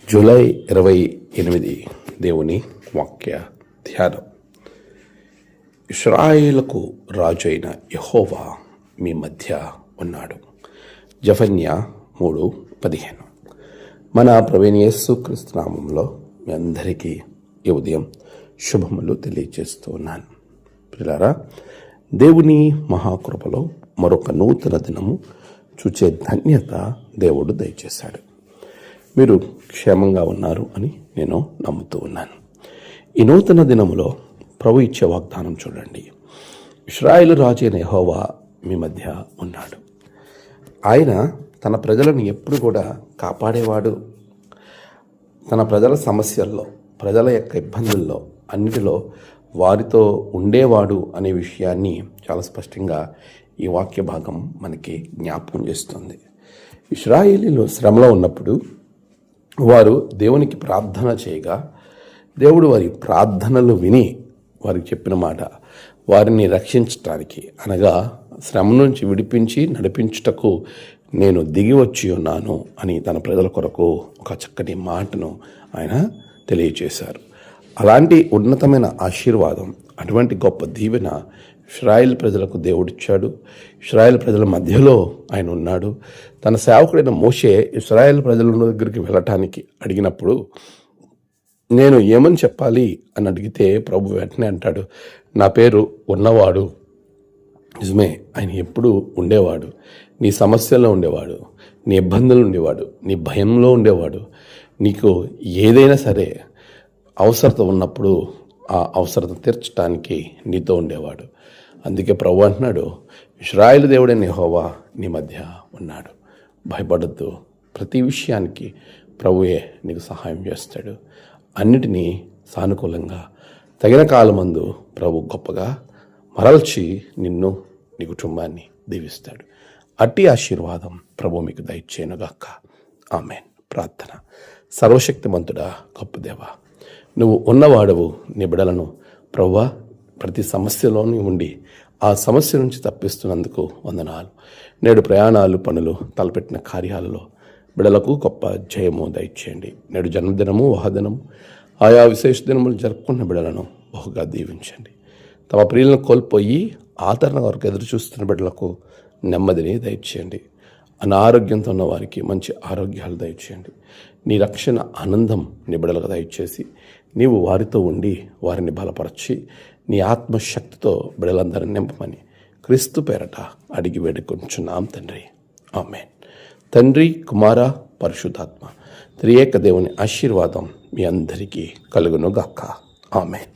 July 28 దేవుని వాక్య ధ్యానం. ఇశ్రాయేలుకు రాజు అయిన యెహోవా మీ మధ్య ఉన్నాడు. జెఫన్యా 3:15. మన ప్రభువైన యేసుక్రీస్తు నామములో మీ అందరికీ ఈ ఉదయం శుభములు తెలియజేస్తూ ఉన్నాను. ప్రియులారా, దేవుని మహాకృపలో మరొక నూతన దినము చూచే ధన్యత దేవుడు దయచేశాడు. మీరు క్షేమంగా ఉన్నారు అని నేను నమ్ముతూ ఉన్నాను. ఈ నూతన దినములో ప్రభు ఇచ్చే వాగ్దానం చూడండి. ఇశ్రాయేలు రాజు అయిన యెహోవా మీ మధ్య ఉన్నాడు. ఆయన తన ప్రజలను ఎప్పుడు కూడా కాపాడేవాడు. తన ప్రజల సమస్యల్లో, ప్రజల యొక్క ఇబ్బందుల్లో అన్నిటిలో వారితో ఉండేవాడు అనే విషయాన్ని చాలా స్పష్టంగా ఈ వాక్య భాగం మనకి జ్ఞాపకం చేస్తుంది. ఇశ్రాయేలీలు శ్రమలో ఉన్నప్పుడు వారు దేవునికి ప్రార్థన చేయగా దేవుడు వారి ప్రార్థనలు విని వారికి చెప్పిన మాట, వారిని రక్షించటానికి అనగా శ్రమ నుంచి విడిపించి నడిపించుటకు నేను దిగి వచ్చి ఉన్నాను అని తన ప్రజల కొరకు ఒక చక్కటి మాటను ఆయన తెలియచేశారు. అలాంటి ఉన్నతమైన ఆశీర్వాదం, అటువంటి గొప్ప దీవెన ఇశ్రాయేలు ప్రజలకు దేవుడిచ్చాడు. ఇశ్రాయేలు ప్రజల మధ్యలో ఆయన ఉన్నాడు. తన సేవకుడైన మోషే ఇశ్రాయేలు ప్రజల దగ్గరికి వెళ్ళటానికి అడిగినప్పుడు నేను ఏమని చెప్పాలి అని అడిగితే ప్రభు వెంటనే అంటాడు, నా పేరు ఉన్నవాడు. నిజమే, ఆయన ఎప్పుడు ఉండేవాడు. నీ సమస్యల్లో ఉండేవాడు, నీ ఇబ్బందులు ఉండేవాడు, నీ భయంలో ఉండేవాడు. నీకు ఏదైనా సరే అవసరత ఉన్నప్పుడు ఆ అవసరత తీర్చడానికి నీతో ఉండేవాడు. అందుకే ప్రభు అంటున్నాడు, ఇశ్రాయేలు దేవుడైన యెహోవా నీ మధ్య ఉన్నాడు. భయపడద్దు, ప్రతి విషయానికి ప్రభువే నీకు సహాయం చేస్తాడు. అన్నిటినీ సానుకూలంగా తగిన కాలమందు ప్రభు గొప్పగా మరల్చి నిన్ను, నీ కుటుంబాన్ని దీవిస్తాడు. అట్టి ఆశీర్వాదం ప్రభు మీకు దయచేయునుగాక. ఆమేన్. ప్రార్థన. సర్వశక్తిమంతుడా, గొప్ప దేవా, నువ్వు ఉన్నవాడవు. నీ బిడ్డలను ప్రభువా ప్రతి సమస్యలోని ఉండి ఆ సమస్య నుంచి తప్పిస్తున్నందుకు వందనాలు. నేడు ప్రయాణాలు, పనులు, తలపెట్టిన కార్యాలలో బిడ్డలకు గొప్ప జయము దయచేయండి. నేడు జన్మదినము, వహదినము, ఆయా విశేష దినములు జరుపుకున్న బిడ్డలను బహుగా దీవించండి. తమ ప్రియులను కోల్పోయి ఆదరణ వరకు ఎదురు చూస్తున్న బిడ్డలకు నెమ్మదిని దయచేయండి. అనారోగ్యంతో ఉన్న వారికి మంచి ఆరోగ్యాలు దయచేయండి. నీ రక్షణ ఆనందం నీ బిడ్డలకు దయచేసి నీవు వారితో ఉండి వారిని బలపరచి నీ ఆత్మశక్తితో బిడ్డలందరినీ నింపమని క్రీస్తు పేరట అడిగి వేడుకొంచున్నాం తండ్రి. ఆమేన్. తండ్రి, కుమార, పరిశుద్ధాత్మ త్రియేక దేవుని ఆశీర్వాదం మీ అందరికీ కలుగునుగాక. ఆమేన్.